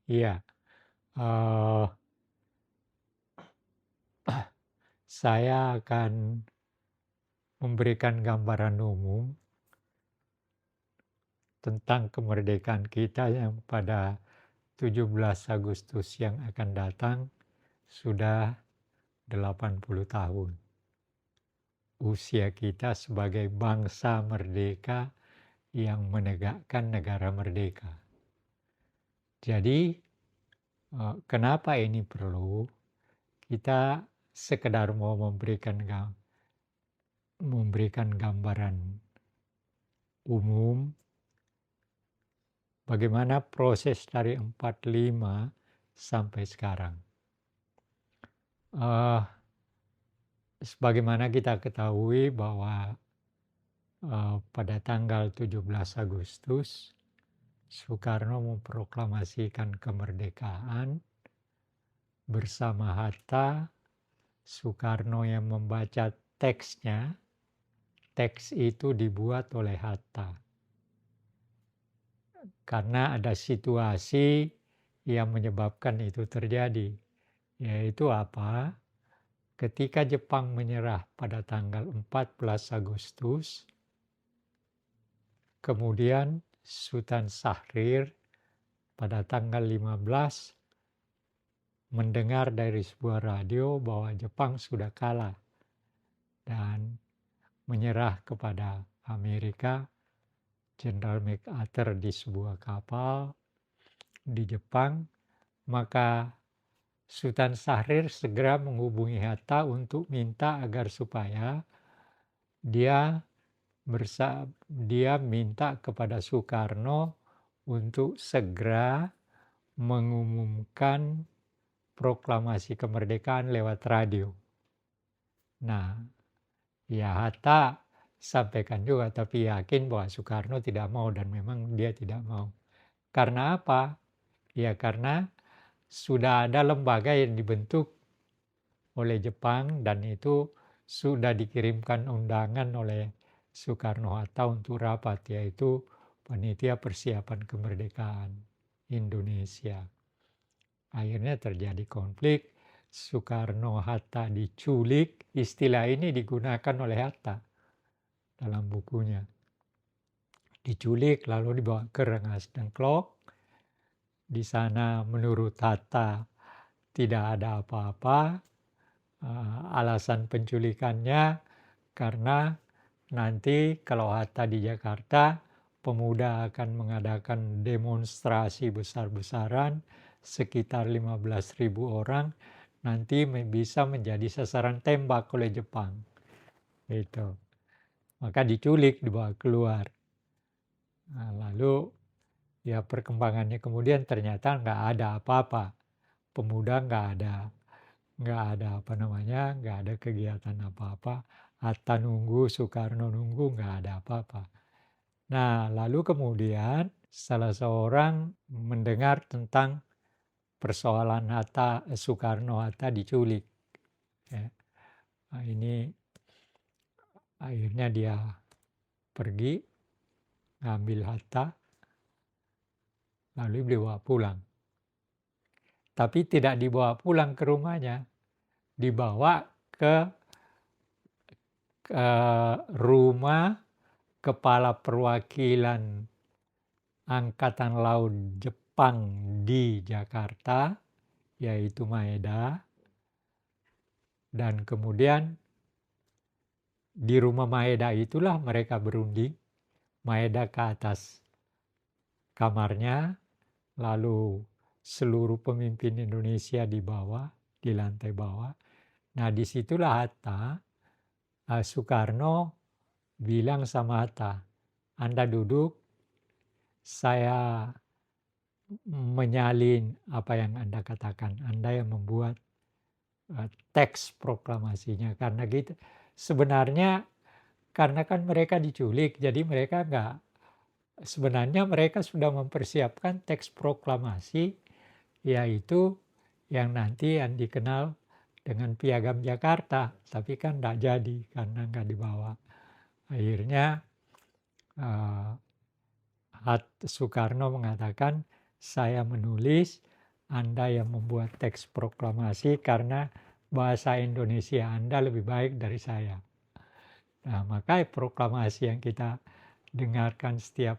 Iya, eee, saya akan memberikan gambaran umum tentang kemerdekaan kita yang pada 17 Agustus yang akan datang sudah 80 tahun. Usia kita sebagai bangsa merdeka yang menegakkan negara merdeka. Jadi, kenapa ini perlu? Kita sekedar mau memberikan gambaran umum bagaimana proses dari 45 sampai sekarang. Sebagaimana kita ketahui bahwa pada tanggal 17 Agustus Soekarno memproklamasikan kemerdekaan bersama Hatta. Soekarno yang membaca teksnya, teks itu dibuat oleh Hatta. Karena ada situasi yang menyebabkan itu terjadi, yaitu apa? Ketika Jepang menyerah pada tanggal 14 Agustus, kemudian Sultan Syahrir pada tanggal 15 mendengar dari sebuah radio bahwa Jepang sudah kalah dan menyerah kepada Amerika. Jenderal MacArthur di sebuah kapal di Jepang, maka Sultan Syahrir segera menghubungi Hatta untuk minta agar supaya dia minta kepada Soekarno untuk segera mengumumkan proklamasi kemerdekaan lewat radio. Nah, ya Hatta sampaikan juga, tapi yakin bahwa Soekarno tidak mau, dan memang dia tidak mau. Karena apa? Ya karena sudah ada lembaga yang dibentuk oleh Jepang dan itu sudah dikirimkan undangan oleh Soekarno-Hatta untuk rapat, yaitu Panitia Persiapan Kemerdekaan Indonesia. Akhirnya terjadi konflik, Soekarno-Hatta diculik. Istilah ini digunakan oleh Hatta dalam bukunya. Diculik lalu dibawa ke Rengas Dengklok. Di sana menurut Hatta tidak ada apa-apa. Alasan penculikannya karena nanti kalau Hatta di Jakarta, pemuda akan mengadakan demonstrasi besar-besaran sekitar 15.000 orang, nanti bisa menjadi sasaran tembak oleh Jepang. Itu. Maka diculik, dibawa keluar. Nah, lalu ya perkembangannya kemudian ternyata nggak ada apa-apa. Pemuda nggak ada nggak ada kegiatan apa-apa. Hatta nunggu, Soekarno nunggu, nggak ada apa-apa. Nah, lalu kemudian salah seorang mendengar tentang persoalan Soekarno-Hatta diculik. Ya. Nah, ini akhirnya dia pergi, ngambil Hatta, lalu dibawa pulang. Tapi tidak dibawa pulang ke rumahnya, dibawa ke rumah Kepala Perwakilan Angkatan Laut Jepang di Jakarta, yaitu Maeda. Dan kemudian di rumah Maeda itulah mereka berunding. Maeda ke atas kamarnya, lalu seluruh pemimpin Indonesia di bawah, di lantai bawah. Nah, disitulah Hatta, Soekarno bilang sama Hatta, Anda duduk, saya menyalin apa yang Anda katakan. Anda yang membuat teks proklamasinya. Karena gitu, sebenarnya karena kan mereka diculik, jadi sebenarnya mereka sudah mempersiapkan teks proklamasi, yaitu yang nanti yang dikenal dengan Piagam Jakarta, tapi kan tidak jadi karena nggak dibawa. Akhirnya Soekarno mengatakan, saya menulis Anda yang membuat teks proklamasi karena bahasa Indonesia Anda lebih baik dari saya. Nah, maka proklamasi yang kita dengarkan setiap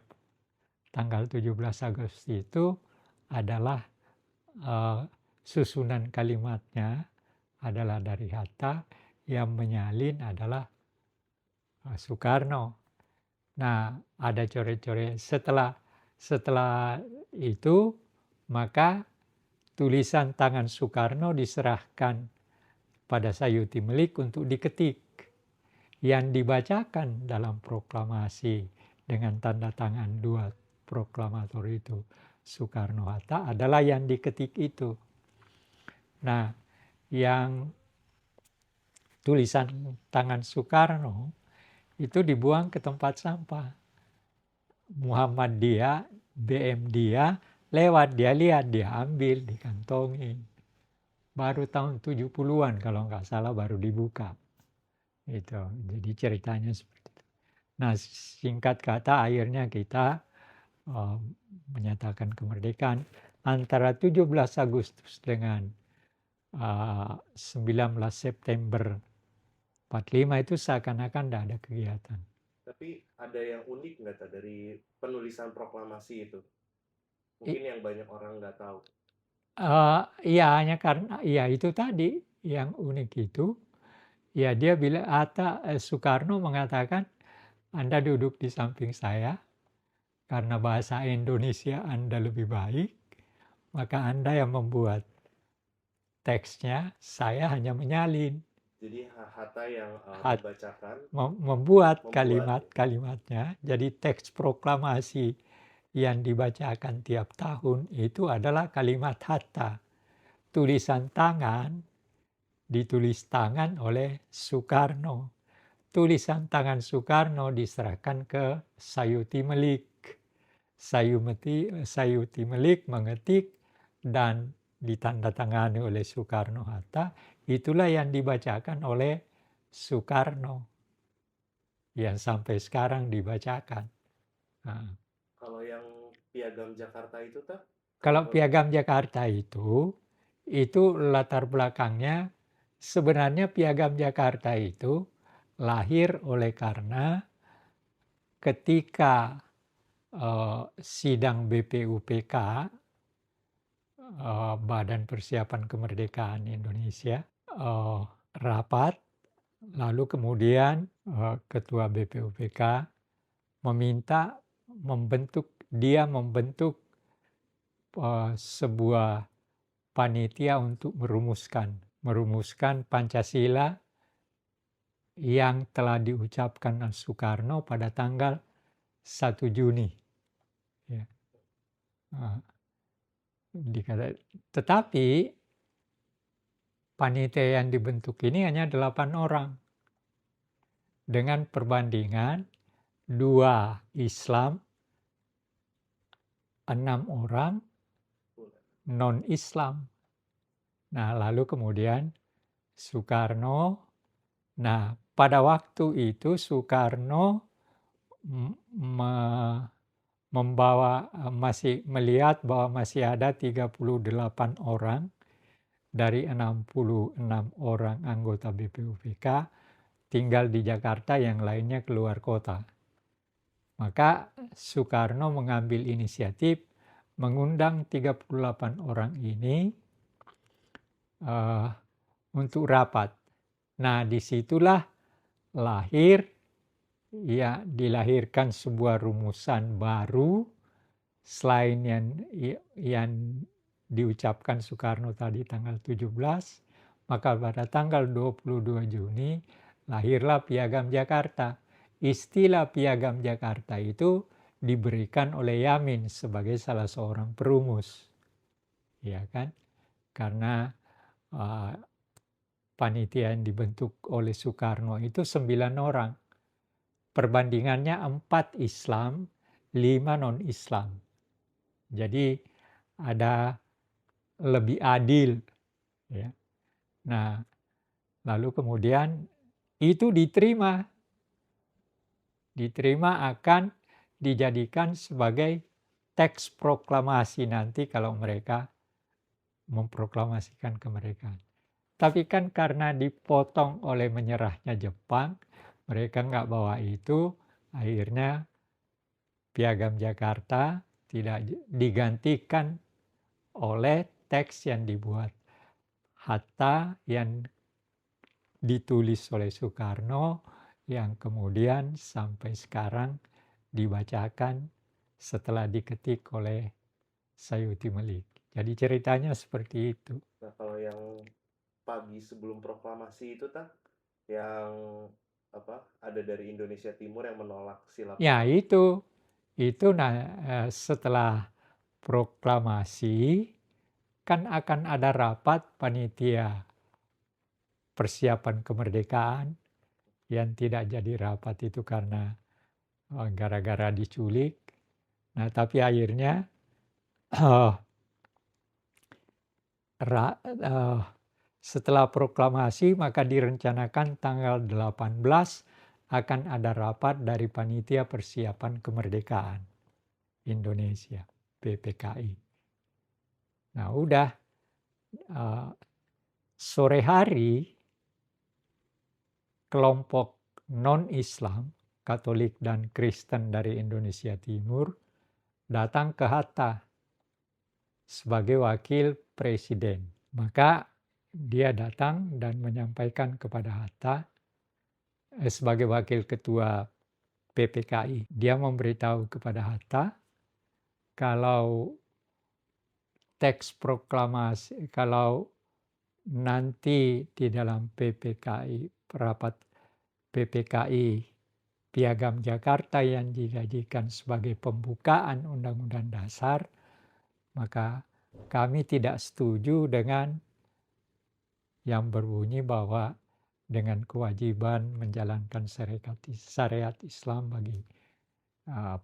tanggal 17 Agustus itu adalah susunan kalimatnya adalah dari Hatta, yang menyalin adalah Soekarno. Nah, ada coret-coret. Setelah itu, maka tulisan tangan Soekarno diserahkan pada Sayuti Melik untuk diketik. Yang dibacakan dalam proklamasi dengan tanda tangan dua proklamator itu, Soekarno-Hatta, adalah yang diketik itu. Nah, yang tulisan tangan Soekarno itu dibuang ke tempat sampah. Muhammadiyah, BM dia lewat, dia lihat, dia ambil, dikantongin. Baru tahun 70-an kalau nggak salah baru dibuka. Itu. Jadi ceritanya seperti itu. Nah, singkat kata akhirnya kita menyatakan kemerdekaan antara 17 Agustus dengan 19 September 45 itu seakan-akan tidak ada kegiatan. Tapi ada yang unik nggak dari penulisan proklamasi itu? Mungkin yang banyak orang nggak tahu. Iya, hanya karena ya itu tadi yang unik itu. Ya dia bilang, Soekarno mengatakan, Anda duduk di samping saya, karena bahasa Indonesia Anda lebih baik, maka Anda yang membuat teksnya, saya hanya menyalin. Jadi Hatta yang Hat, membacakan, membuat kalimat-kalimatnya, jadi teks proklamasi yang dibacakan tiap tahun itu adalah kalimat Hatta. Tulisan tangan ditulis tangan oleh Soekarno. Tulisan tangan Soekarno diserahkan ke Sayuti Melik. Sayuti Melik mengetik dan ditandatangani oleh Soekarno-Hatta. Itulah yang dibacakan oleh Soekarno, yang sampai sekarang dibacakan. Nah, kalau yang Piagam Jakarta itu tak? kalau Piagam Jakarta itu latar belakangnya sebenarnya Piagam Jakarta itu lahir oleh karena ketika sidang BPUPK, Badan Persiapan Kemerdekaan Indonesia, rapat, lalu kemudian Ketua BPUPK meminta membentuk sebuah panitia untuk merumuskan Pancasila yang telah diucapkan Soekarno pada tanggal 1 Juni. Ya. Tetapi panitia yang dibentuk ini hanya 8 orang. Dengan perbandingan 2 Islam, 6 orang non-Islam. Nah, lalu kemudian Soekarno, nah pada waktu itu Soekarno masih melihat bahwa masih ada 38 orang dari 66 orang anggota BPUPK tinggal di Jakarta, yang lainnya keluar kota. Maka Soekarno mengambil inisiatif mengundang 38 orang ini untuk rapat. Nah, disitulah dilahirkan sebuah rumusan baru selain yang diucapkan Soekarno tadi tanggal 17, maka pada tanggal 22 Juni lahirlah Piagam Jakarta. Istilah Piagam Jakarta itu diberikan oleh Yamin sebagai salah seorang perumus. Ya kan? Karena panitia yang dibentuk oleh Soekarno itu 9 orang. Perbandingannya 4 Islam, 5 non-Islam. Jadi ada lebih adil. Ya. Nah, lalu kemudian itu diterima akan dijadikan sebagai teks proklamasi nanti kalau mereka memproklamasikan kemerdekaan. Tapi kan karena dipotong oleh menyerahnya Jepang, mereka nggak bawa itu, akhirnya Piagam Jakarta tidak digantikan oleh teks yang dibuat Hatta yang ditulis oleh Soekarno, yang kemudian sampai sekarang dibacakan setelah diketik oleh Sayuti Melik. Jadi ceritanya seperti itu. Nah, kalau yang pagi sebelum proklamasi itu yang ada dari Indonesia Timur yang menolak sila Ya pertama. itu setelah proklamasi kan akan ada rapat panitia persiapan kemerdekaan yang tidak jadi rapat itu karena gara-gara diculik. Nah, tapi akhirnya setelah proklamasi maka direncanakan tanggal 18 akan ada rapat dari panitia persiapan kemerdekaan Indonesia, PPKI. Nah, udah sore hari kelompok non-Islam, Katolik dan Kristen dari Indonesia Timur datang ke Hatta sebagai wakil presiden. Maka dia datang dan menyampaikan kepada Hatta sebagai wakil ketua PPKI. Dia memberitahu kepada Hatta kalau teks proklamasi, kalau nanti di dalam PPKI, rapat PPKI Piagam Jakarta yang dijadikan sebagai pembukaan Undang-Undang Dasar, maka kami tidak setuju dengan yang berbunyi bahwa dengan kewajiban menjalankan syariat Islam bagi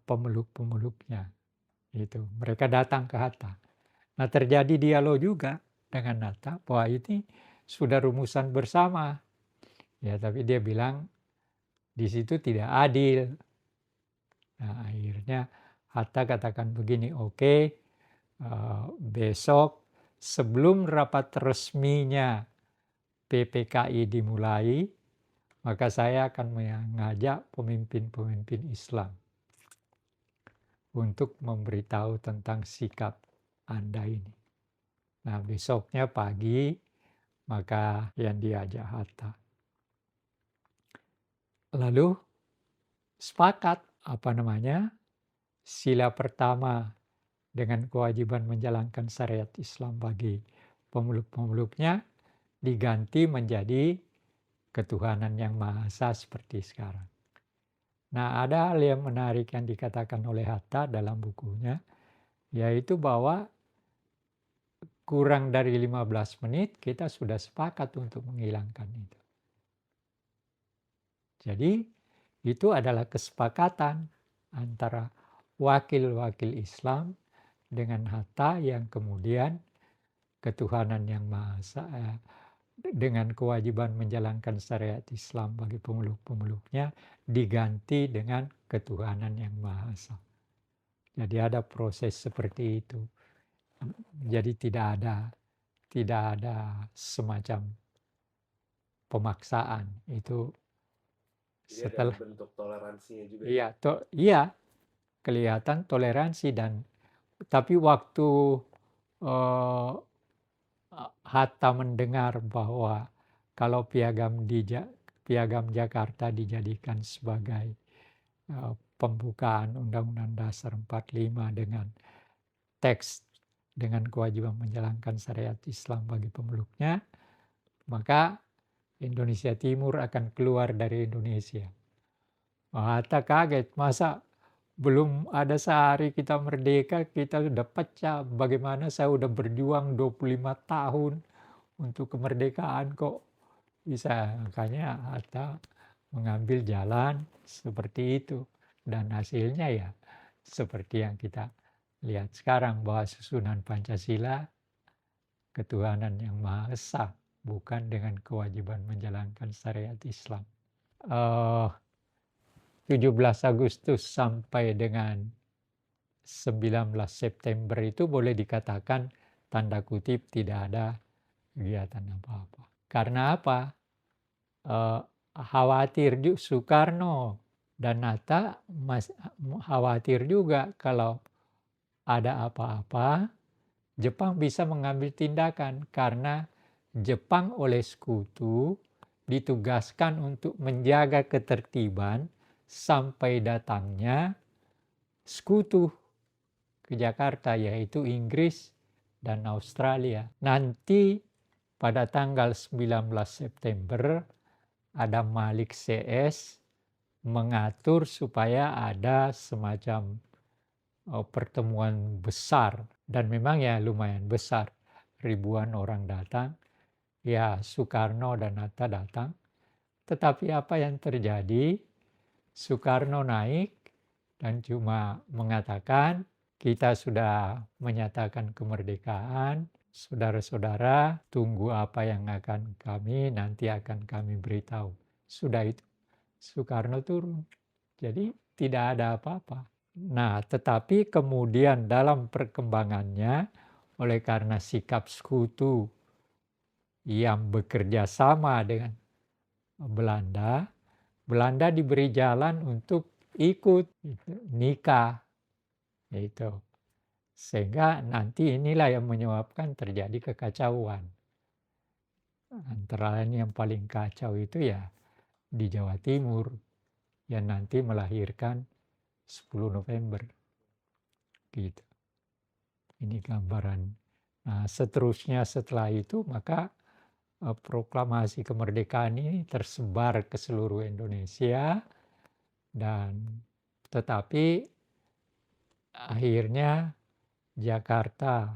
pemeluk-pemeluknya. Itu. Mereka datang ke Hatta. Nah, terjadi dialog juga dengan Hatta bahwa ini sudah rumusan bersama. Ya, tapi dia bilang di situ tidak adil. Nah, akhirnya Hatta katakan begini, oke, besok sebelum rapat resminya PPKI dimulai, maka saya akan mengajak pemimpin-pemimpin Islam untuk memberitahu tentang sikap Anda ini. Nah, besoknya pagi, maka yang diajak Hatta. Lalu sepakat sila pertama dengan kewajiban menjalankan syariat Islam bagi pemeluk-pemeluknya diganti menjadi ketuhanan yang Maha Esa seperti sekarang. Nah, ada hal yang menarik yang dikatakan oleh Hatta dalam bukunya, yaitu bahwa kurang dari 15 menit kita sudah sepakat untuk menghilangkan itu. Jadi itu adalah kesepakatan antara wakil-wakil Islam dengan Hatta yang kemudian ketuhanan yang Maha Esa dengan kewajiban menjalankan syariat Islam bagi pemeluk-pemeluknya diganti dengan ketuhanan yang Maha Esa. Jadi ada proses seperti itu. Jadi tidak ada semacam pemaksaan. Itu Jadi setelah ada bentuk toleransinya juga. iya kelihatan toleransi tapi waktu Hatta mendengar bahwa kalau Piagam Jakarta dijadikan sebagai pembukaan Undang-Undang Dasar 45 dengan teks dengan kewajiban menjalankan syariat Islam bagi pemeluknya, maka Indonesia Timur akan keluar dari Indonesia. Hatta kaget, masa belum ada sehari kita merdeka, kita sudah pecah. Bagaimana saya sudah berjuang 25 tahun untuk kemerdekaan kok bisa. Makanya Hatta mengambil jalan seperti itu. Dan hasilnya ya seperti yang kita lihat sekarang, bahwa susunan Pancasila ketuhanan yang Maha Esa, bukan dengan kewajiban menjalankan syariat Islam. 17 Agustus sampai dengan 19 September itu boleh dikatakan tanda kutip tidak ada kegiatan apa-apa. Karena apa? Khawatir Soekarno dan Hatta khawatir juga kalau ada apa-apa, Jepang bisa mengambil tindakan karena Jepang oleh sekutu ditugaskan untuk menjaga ketertiban sampai datangnya sekutu ke Jakarta, yaitu Inggris dan Australia. Nanti pada tanggal 19 September ada Malik CS mengatur supaya ada semacam pertemuan besar, dan memang ya lumayan besar, ribuan orang datang. Ya, Soekarno dan Hatta datang. Tetapi apa yang terjadi? Soekarno naik dan cuma mengatakan, kita sudah menyatakan kemerdekaan, saudara-saudara tunggu apa yang nanti akan kami beritahu. Sudah itu Soekarno turun. Jadi tidak ada apa-apa. Nah, tetapi kemudian dalam perkembangannya, oleh karena sikap sekutu yang bekerja sama dengan Belanda, Belanda diberi jalan untuk ikut nikah, itu. Sehingga nanti inilah yang menyebabkan terjadi kekacauan. Antara lain yang paling kacau itu ya di Jawa Timur, yang nanti melahirkan 10 November. Gitu. Ini gambaran. Nah, seterusnya setelah itu maka proklamasi kemerdekaan ini tersebar ke seluruh Indonesia, dan tetapi akhirnya Jakarta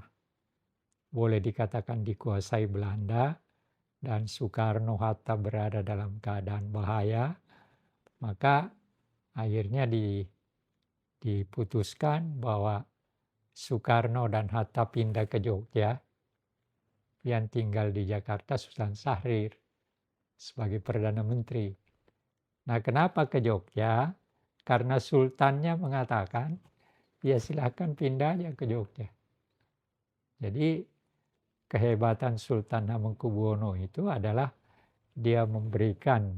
boleh dikatakan dikuasai Belanda dan Soekarno-Hatta berada dalam keadaan bahaya, maka akhirnya diputuskan bahwa Soekarno dan Hatta pindah ke Jogja, yang tinggal di Jakarta Sultan Syahrir sebagai Perdana Menteri. Nah, kenapa ke Jogja? Karena sultannya mengatakan, ya silakan pindah aja ke Jogja. Jadi kehebatan Sultan Hamengkubuwono itu adalah dia memberikan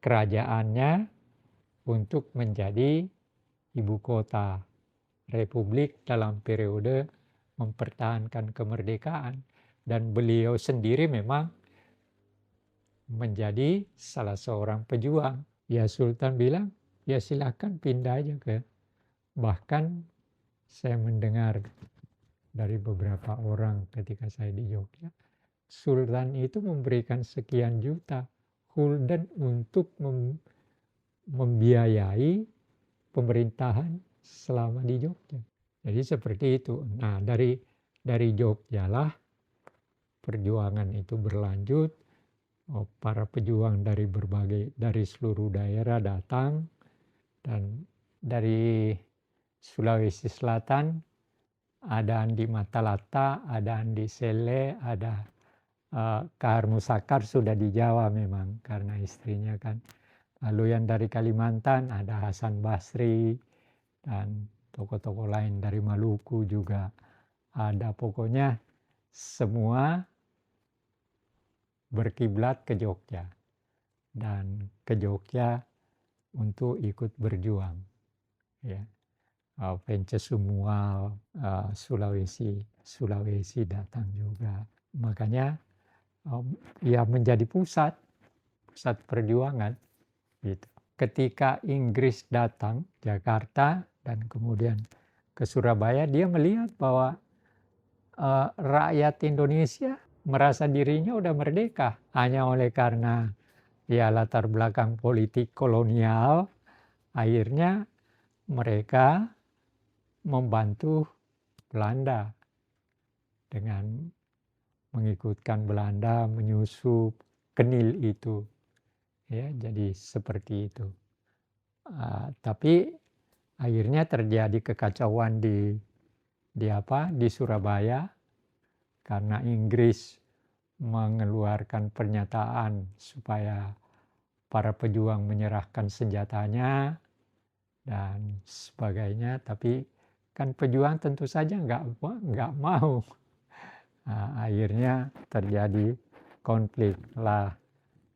kerajaannya untuk menjadi ibu kota Republik dalam periode mempertahankan kemerdekaan, dan beliau sendiri memang menjadi salah seorang pejuang. Ya Sultan bilang, ya silakan pindah aja ke. Bahkan saya mendengar dari beberapa orang ketika saya di Jogja, Sultan itu memberikan sekian juta gulden untuk membiayai pemerintahan selama di Jogja. Jadi seperti itu. Nah, dari Jogja lah perjuangan itu berlanjut. Para pejuang dari seluruh daerah datang, dan dari Sulawesi Selatan ada Andi Matalata, ada Andi Sele, ada Kahar Musakar sudah di Jawa memang karena istrinya kan. Lalu yang dari Kalimantan ada Hasan Basri dan tokoh-tokoh lain dari Maluku juga ada. Pokoknya semua berkiblat ke Jogja, dan ke Jogja untuk ikut berjuang. Ya. Pencesumual, Sulawesi datang juga. Makanya ya menjadi pusat perjuangan. Gitu. Ketika Inggris datang Jakarta dan kemudian ke Surabaya, dia melihat bahwa rakyat Indonesia merasa dirinya udah merdeka, hanya oleh karena ya latar belakang politik kolonial, akhirnya mereka membantu Belanda dengan mengikutkan Belanda menyusup Kenil itu. Ya, jadi seperti itu. Tapi akhirnya terjadi kekacauan di Surabaya karena Inggris mengeluarkan pernyataan supaya para pejuang menyerahkan senjatanya dan sebagainya, tapi Kan pejuang tentu saja nggak mau. Nah, akhirnya terjadi konflik lah.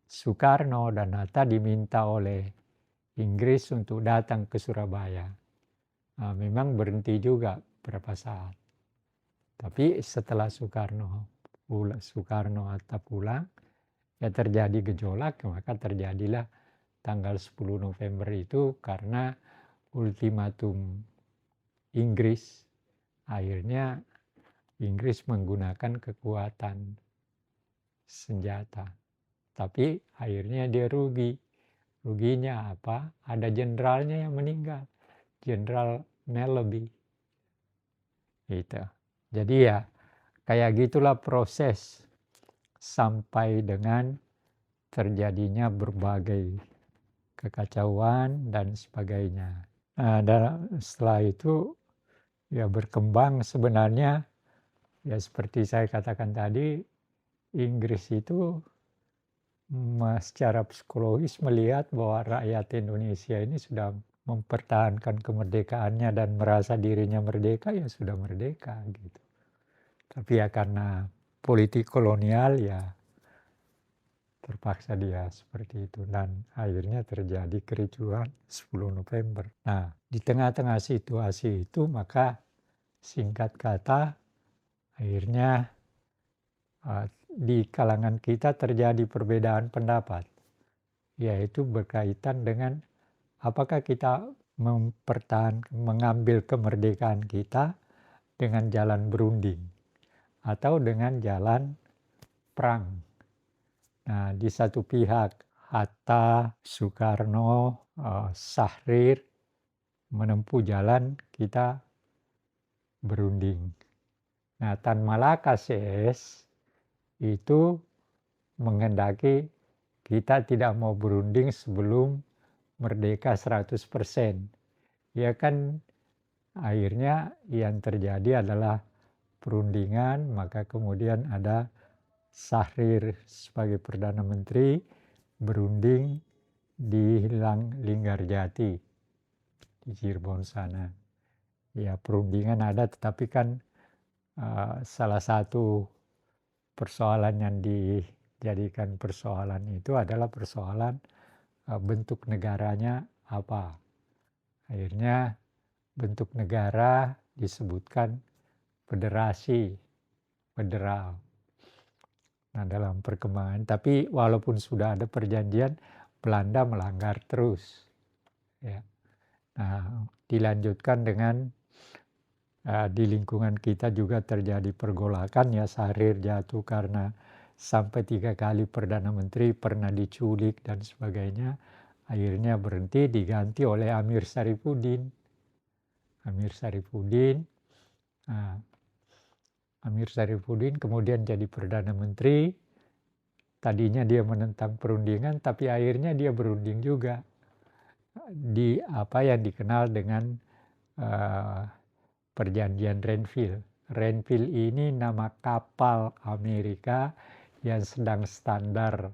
Soekarno dan Hatta diminta oleh Inggris untuk datang ke Surabaya. Nah, memang berhenti juga beberapa saat. Tapi setelah Soekarno-Hatta pulang, ya terjadi gejolak, maka terjadilah tanggal 10 November itu karena ultimatum Inggris. Akhirnya Inggris menggunakan kekuatan senjata. Tapi akhirnya dia rugi. Ruginya apa? Ada jenderalnya yang meninggal. Jenderal Melleby. Gitu. Jadi ya kayak gitulah proses sampai dengan terjadinya berbagai kekacauan dan sebagainya. Nah, dan setelah itu ya berkembang sebenarnya ya seperti saya katakan tadi, Inggris itu secara psikologis melihat bahwa rakyat Indonesia ini sudah mempertahankan kemerdekaannya dan merasa dirinya merdeka, ya sudah merdeka gitu. Tapi ya karena politik kolonial ya terpaksa dia seperti itu dan akhirnya terjadi kericuhan 10 November. Nah, di tengah-tengah situasi itu maka singkat kata akhirnya di kalangan kita terjadi perbedaan pendapat, yaitu berkaitan dengan apakah kita mengambil kemerdekaan kita dengan jalan berunding atau dengan jalan perang. Nah, di satu pihak Hatta, Soekarno, Syahrir menempuh jalan kita berunding. Nah, Tan Malaka CS itu menghendaki kita tidak mau berunding sebelum merdeka 100%. Ya kan akhirnya yang terjadi adalah perundingan, maka kemudian ada Syahrir sebagai Perdana Menteri berunding di Linggarjati di Cirebon sana. Ya perundingan ada, tetapi kan salah satu persoalan yang dijadikan persoalan itu adalah persoalan bentuk negaranya apa. Akhirnya bentuk negara disebutkan federasi, federal. Nah, dalam perkembangan, tapi walaupun sudah ada perjanjian, Belanda melanggar terus. Ya. Nah, dilanjutkan dengan di lingkungan kita juga terjadi pergolakan ya, Syahrir jatuh karena sampai 3 kali Perdana Menteri pernah diculik dan sebagainya. Akhirnya berhenti, diganti oleh Amir Syarifuddin. Amir Syarifuddin kemudian jadi Perdana Menteri. Tadinya dia menentang perundingan, tapi akhirnya dia berunding juga di apa yang dikenal dengan perjanjian Renville. Renville ini nama kapal Amerika yang sedang standar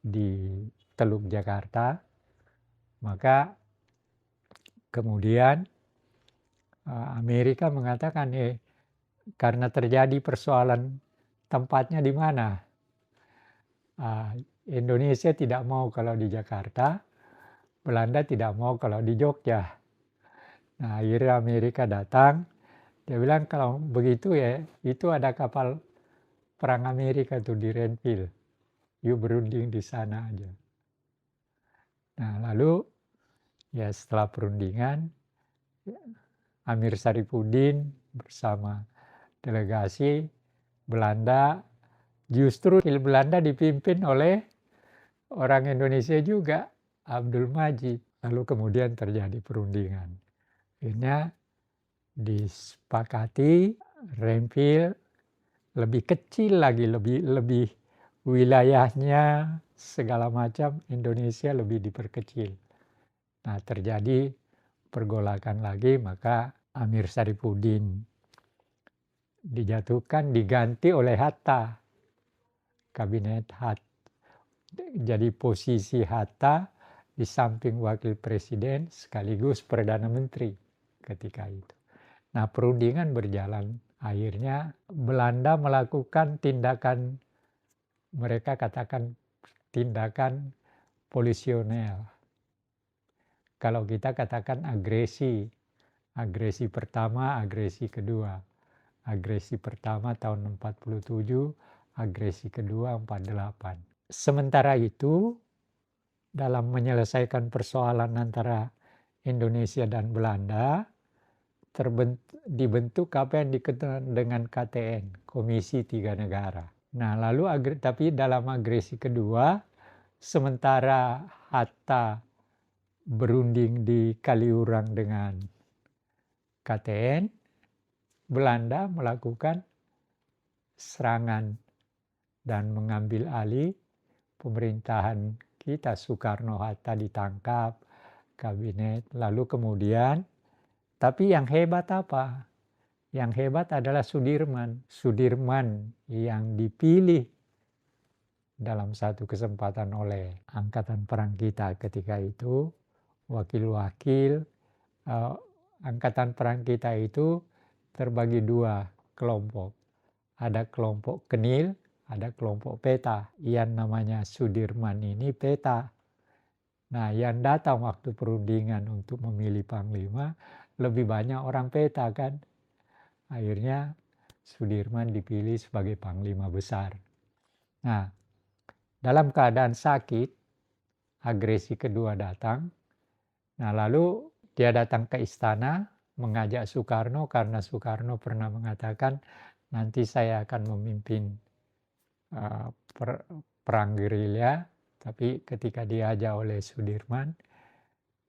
di Teluk Jakarta. Maka kemudian Amerika mengatakan, karena terjadi persoalan tempatnya di mana. Indonesia tidak mau kalau di Jakarta, Belanda tidak mau kalau di Jogja. Nah, akhirnya Amerika datang, dia bilang kalau begitu ya, itu ada kapal perang Amerika tuh di Renville. You berunding di sana aja. Nah, lalu ya setelah perundingan, Amir Syarifuddin bersama delegasi Belanda, justru Belanda dipimpin oleh orang Indonesia juga, Abdul Majid. Lalu kemudian terjadi perundingan. Akhirnya disepakati Renville lebih kecil lagi, lebih wilayahnya segala macam Indonesia lebih diperkecil. Nah, terjadi pergolakan lagi, maka Amir Syarifuddin dijatuhkan, diganti oleh Hatta, kabinet Hatta. Jadi posisi Hatta di samping wakil presiden sekaligus Perdana Menteri ketika itu. Nah, perundingan berjalan. Akhirnya Belanda melakukan tindakan, mereka katakan tindakan polisional. Kalau kita katakan agresi, agresi pertama, agresi kedua. Agresi pertama tahun 47, agresi kedua 48. Sementara itu, dalam menyelesaikan persoalan antara Indonesia dan Belanda, dibentuk apa yang dikenal dengan KTN, Komisi Tiga Negara. Nah, lalu tapi dalam agresi kedua, sementara Hatta berunding di Kaliurang dengan KTN, Belanda melakukan serangan dan mengambil alih pemerintahan kita. Soekarno-Hatta ditangkap, kabinet, lalu kemudian, tapi yang hebat apa? Yang hebat adalah Sudirman. Sudirman yang dipilih dalam satu kesempatan oleh Angkatan Perang kita ketika itu, wakil-wakil. Angkatan Perang kita itu terbagi dua kelompok. Ada kelompok Kenil, ada kelompok Peta. Yang namanya Sudirman ini Peta. Nah, yang datang waktu perundingan untuk memilih Panglima, lebih banyak orang Peta kan. Akhirnya Sudirman dipilih sebagai Panglima Besar. Nah, dalam keadaan sakit, agresi kedua datang. Nah, lalu dia datang ke istana mengajak Soekarno karena Soekarno pernah mengatakan nanti saya akan memimpin perang gerilya, tapi ketika diajak oleh Sudirman,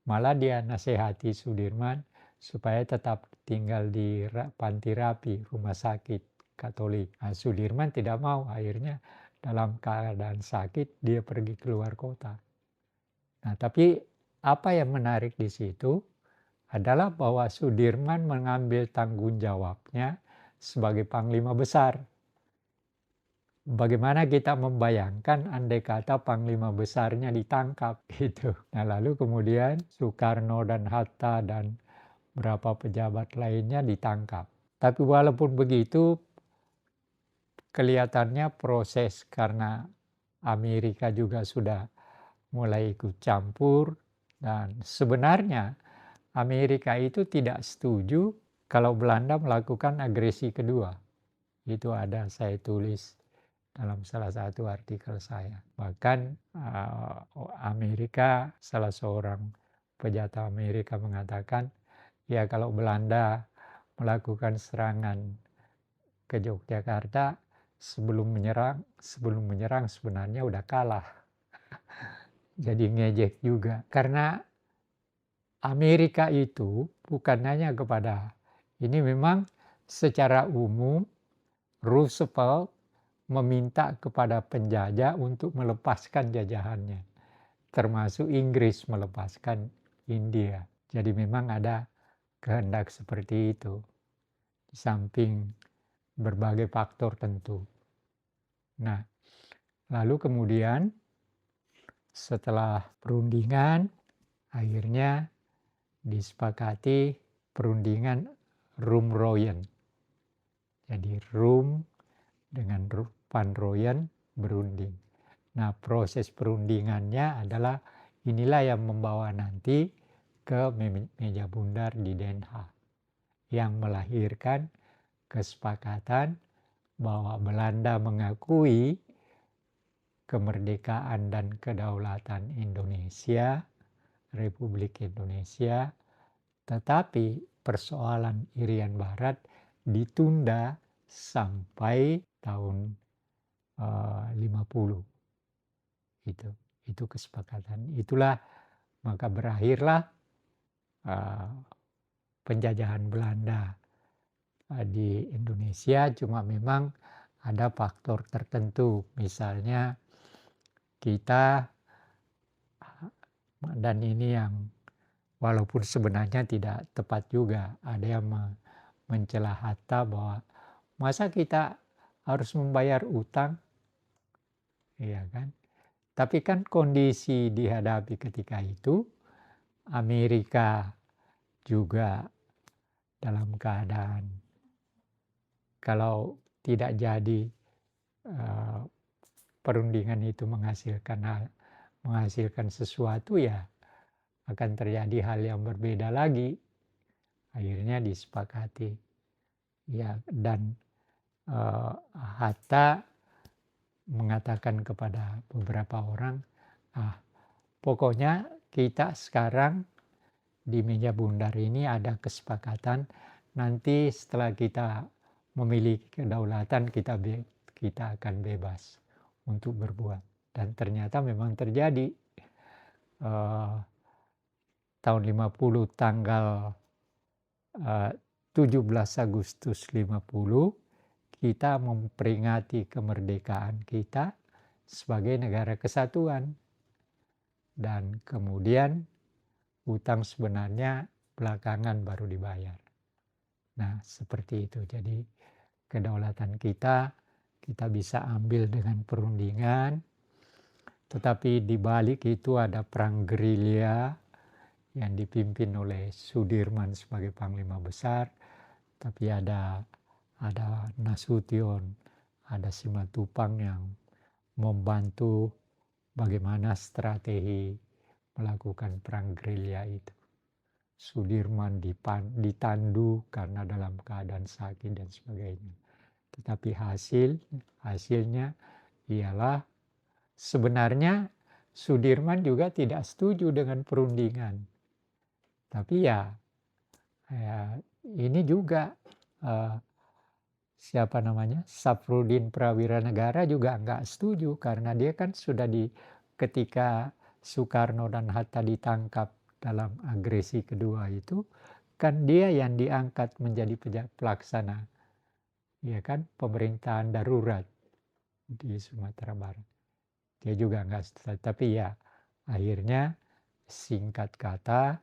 malah dia nasihati Sudirman supaya tetap tinggal di Panti Rapi, rumah sakit Katolik. Nah, Sudirman tidak mau, akhirnya dalam keadaan sakit dia pergi keluar kota. Nah, tapi apa yang menarik di situ adalah bahwa Sudirman mengambil tanggung jawabnya sebagai Panglima Besar. Bagaimana kita membayangkan andai kata Panglima Besarnya ditangkap gitu. Nah, lalu kemudian Soekarno dan Hatta dan beberapa pejabat lainnya ditangkap. Tapi walaupun begitu, kelihatannya proses karena Amerika juga sudah mulai ikut campur, dan sebenarnya Amerika itu tidak setuju kalau Belanda melakukan agresi kedua. Itu ada saya tulis dalam salah satu artikel saya. Bahkan Amerika, salah seorang pejabat Amerika mengatakan, ya kalau Belanda melakukan serangan ke Yogyakarta, sebelum menyerang sebenarnya udah kalah. Jadi ngejek juga. Karena Amerika itu bukan hanya kepada, ini memang secara umum Roosevelt meminta kepada penjajah untuk melepaskan jajahannya, termasuk Inggris melepaskan India. Jadi memang ada kehendak seperti itu, di samping berbagai faktor tentu. Nah, lalu kemudian setelah perundingan, akhirnya disepakati perundingan Rum-Royen. Jadi Rum dengan Van Royen berunding. Nah, proses perundingannya adalah inilah yang membawa nanti ke meja bundar di Den Haag, yang melahirkan kesepakatan bahwa Belanda mengakui kemerdekaan dan kedaulatan Indonesia, Republik Indonesia, tetapi persoalan Irian Barat ditunda sampai tahun 50. Itu kesepakatan. Itulah maka berakhirlah penjajahan Belanda di Indonesia. Cuma memang ada faktor tertentu, misalnya kita, dan ini yang walaupun sebenarnya tidak tepat juga, ada yang mencela Hatta bahwa masa kita harus membayar utang, iya kan? Tapi kan kondisi dihadapi ketika itu, Amerika juga dalam keadaan kalau tidak jadi perundingan itu menghasilkan sesuatu, ya akan terjadi hal yang berbeda lagi. Akhirnya disepakati. Ya, dan Hatta mengatakan kepada beberapa orang, pokoknya kita sekarang di meja bundar ini ada kesepakatan, nanti setelah kita memiliki kedaulatan kita akan bebas untuk berbuat. Dan ternyata memang terjadi. Tahun 50 tanggal 17 Agustus 50 kita memperingati kemerdekaan kita sebagai negara kesatuan. Dan kemudian hutang sebenarnya belakangan baru dibayar. Nah, seperti itu. Jadi kedaulatan kita bisa ambil dengan perundingan, tetapi di balik itu ada perang gerilya yang dipimpin oleh Sudirman sebagai Panglima Besar, tapi ada Nasution, ada Simatupang yang membantu bagaimana strategi melakukan perang gerilya itu. Sudirman ditandu karena dalam keadaan sakit dan sebagainya. Tetapi hasilnya ialah sebenarnya Sudirman juga tidak setuju dengan perundingan. Tapi ya ini juga Safruddin Prawiranegara juga enggak setuju, karena dia kan sudah ketika Soekarno dan Hatta ditangkap dalam agresi kedua itu, kan dia yang diangkat menjadi pelaksana, ya kan, pemerintahan darurat di Sumatera Barat. Dia juga enggak setuju, tapi ya akhirnya singkat kata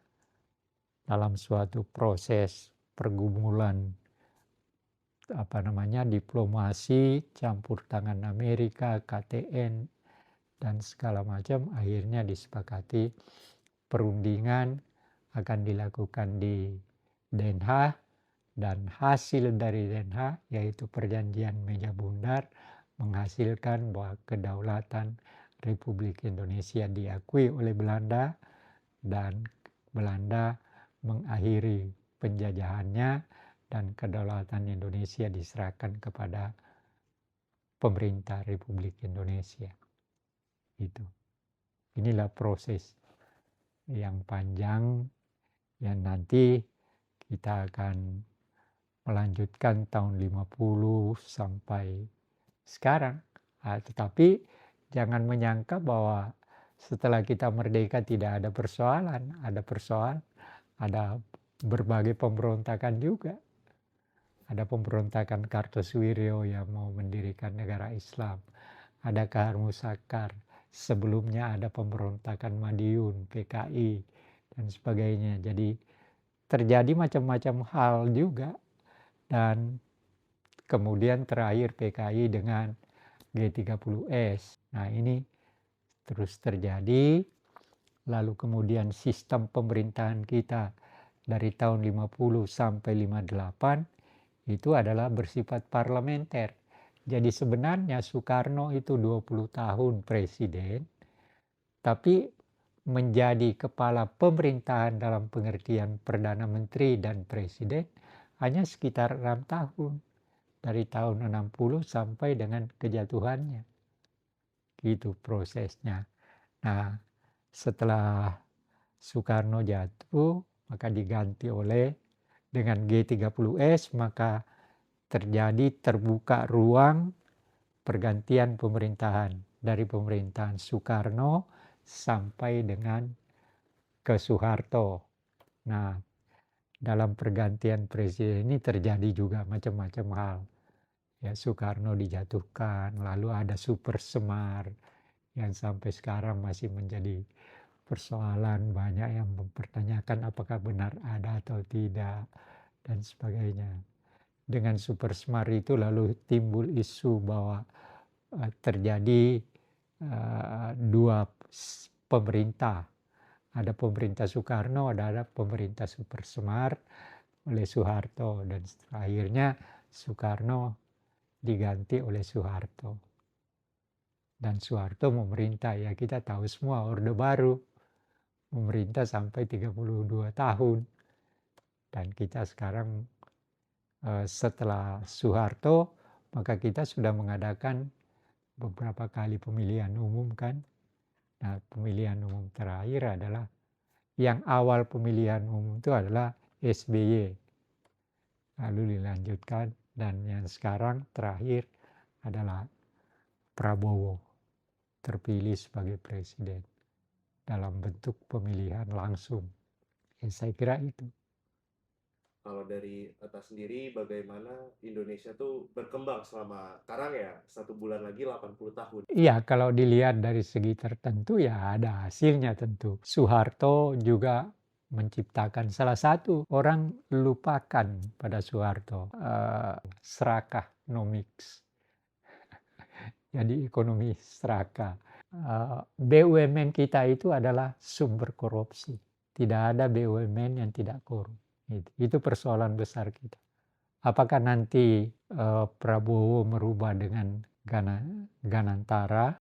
dalam suatu proses pergumulan diplomasi, campur tangan Amerika, KTN, dan segala macam, akhirnya disepakati perundingan akan dilakukan di Den Haag, dan hasil dari Den Haag yaitu perjanjian meja bundar menghasilkan bahwa kedaulatan Republik Indonesia diakui oleh Belanda, dan Belanda mengakhiri penjajahannya dan kedaulatan Indonesia diserahkan kepada pemerintah Republik Indonesia. Inilah proses yang panjang yang nanti kita akan melanjutkan tahun 50 sampai sekarang. Tetapi jangan menyangka bahwa setelah kita merdeka tidak ada persoalan. Ada persoalan, ada berbagai pemberontakan juga. Ada pemberontakan Kartosuwiryo yang mau mendirikan negara Islam. Ada Kahar Musakar. Sebelumnya ada pemberontakan Madiun, PKI, dan sebagainya. Jadi terjadi macam-macam hal juga. Dan kemudian terakhir PKI dengan G30S. Nah, ini terus terjadi. Lalu kemudian sistem pemerintahan kita dari tahun 50 sampai 58 itu adalah bersifat parlementer. Jadi sebenarnya Soekarno itu 20 tahun presiden, tapi menjadi kepala pemerintahan dalam pengertian Perdana Menteri dan Presiden hanya sekitar 6 tahun. Dari tahun 60 sampai dengan kejatuhannya. Gitu prosesnya. Nah, setelah Soekarno jatuh, maka diganti dengan G30S, maka terbuka ruang pergantian pemerintahan dari pemerintahan Soekarno sampai dengan ke Soeharto. Nah, dalam pergantian presiden ini terjadi juga macam-macam hal. Ya, Soekarno dijatuhkan, lalu ada Super Semar yang sampai sekarang masih menjadi persoalan, banyak yang mempertanyakan apakah benar ada atau tidak, dan sebagainya. Dengan Super Semar itu lalu timbul isu bahwa terjadi dua pemerintah. Ada pemerintah Soekarno, ada pemerintah Super Semar. oleh Soeharto, dan akhirnya Soekarno diganti oleh Soeharto. Dan Soeharto memerintah, ya kita tahu semua, Orde Baru memerintah sampai 32 tahun. Dan kita sekarang setelah Soeharto, maka kita sudah mengadakan beberapa kali pemilihan umum kan. Nah, pemilihan umum terakhir adalah, yang awal pemilihan umum itu adalah SBY. Lalu dilanjutkan, dan yang sekarang terakhir adalah Prabowo terpilih sebagai presiden dalam bentuk pemilihan langsung. Ya, saya kira itu. Kalau dari Ata sendiri, bagaimana Indonesia tuh berkembang selama sekarang ya, 1 bulan lagi 80 tahun. Iya, kalau dilihat dari segi tertentu ya ada hasilnya tentu. Soeharto juga menciptakan, salah satu orang lupakan pada Soeharto, serakah nomics. Jadi ekonomi serakah. BUMN kita itu adalah sumber korupsi. Tidak ada BUMN yang tidak korup. Itu persoalan besar kita. Apakah nanti Prabowo merubah dengan Ganantara